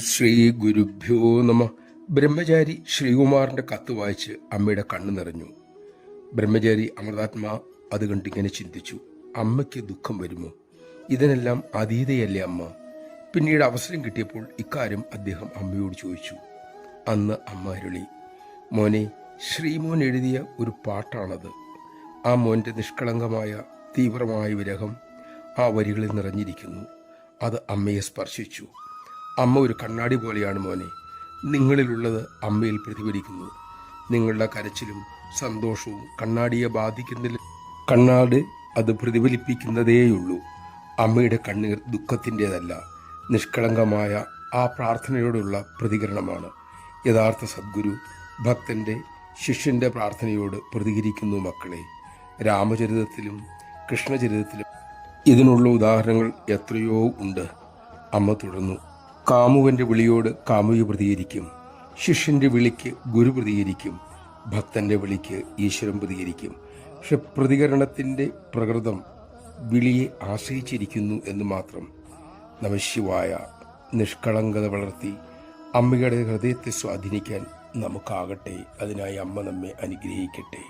ശ്രീ ഗുരുഭ്യോ നമ. ബ്രഹ്മചാരി ശ്രീകുമാറിന്റെ കത്ത് വായിച്ച് അമ്മയുടെ കണ്ണു നിറഞ്ഞു. ബ്രഹ്മചാരി അമൃതാത്മാ അത് കണ്ടിങ്ങനെ ചിന്തിച്ചു, അമ്മയ്ക്ക് ദുഃഖം വരുമോ? ഇതിനെല്ലാം അതീതയല്ലേ അമ്മ? പിന്നീട് അവസരം കിട്ടിയപ്പോൾ ഇക്കാര്യം അദ്ദേഹം അമ്മയോട് ചോദിച്ചു. അന്ന് അമ്മ അരുളി, മോനെ, ശ്രീമോൻ എഴുതിയ ഒരു പാട്ടാണത്. ആ മോൻ്റെ നിഷ്കളങ്കമായ തീവ്രമായ വിരഹം ആ വരികളിൽ നിറഞ്ഞിരിക്കുന്നു. അത് അമ്മയെ സ്പർശിച്ചു. അമ്മ ഒരു കണ്ണാടി പോലെയാണ് മോനെ. നിങ്ങളിലുള്ളത് അമ്മയിൽ പ്രതിഫലിക്കുന്നു. നിങ്ങളുടെ കരച്ചിലും സന്തോഷവും കണ്ണാടിയെ ബാധിക്കുന്നില്ല. കണ്ണാടി അത് പ്രതിഫലിപ്പിക്കുന്നതേയുള്ളൂ. അമ്മയുടെ കണ്ണീർ ദുഃഖത്തിൻ്റെതല്ല, നിഷ്കളങ്കമായ ആ പ്രാർത്ഥനയോടുള്ള പ്രതികരണമാണ്. യഥാർത്ഥ സദ്ഗുരു ഭക്തന്റെ ശിഷ്യന്റെ പ്രാർത്ഥനയോട് പ്രതികരിക്കുന്നു. മക്കളെ, രാമചരിതത്തിലും കൃഷ്ണചരിതത്തിലും ഇതിനുള്ള ഉദാഹരണങ്ങൾ എത്രയോ ഉണ്ട്. അമ്മ തുടർന്നു, കാമുകന്റെ വിളിയോട് കാമുകി പ്രതികരിക്കും, ശിഷ്യന്റെ വിളിക്ക് ഗുരു പ്രതികരിക്കും, ഭക്തന്റെ വിളിക്ക് ഈശ്വരൻ പ്രതികരിക്കും. പക്ഷെ പ്രതികരണത്തിന്റെ പ്രകൃതം വിളിയെ ആശ്രയിച്ചിരിക്കുന്നു എന്ന് മാത്രം. നമഃശിവായ. നിഷ്കളങ്കത വളർത്തി അമ്മയുടെ ഹൃദയത്തെ സ്വാധീനിക്കാൻ നമുക്കാകട്ടെ. അതിനായി അമ്മ നമ്മെ അനുഗ്രഹിക്കട്ടെ.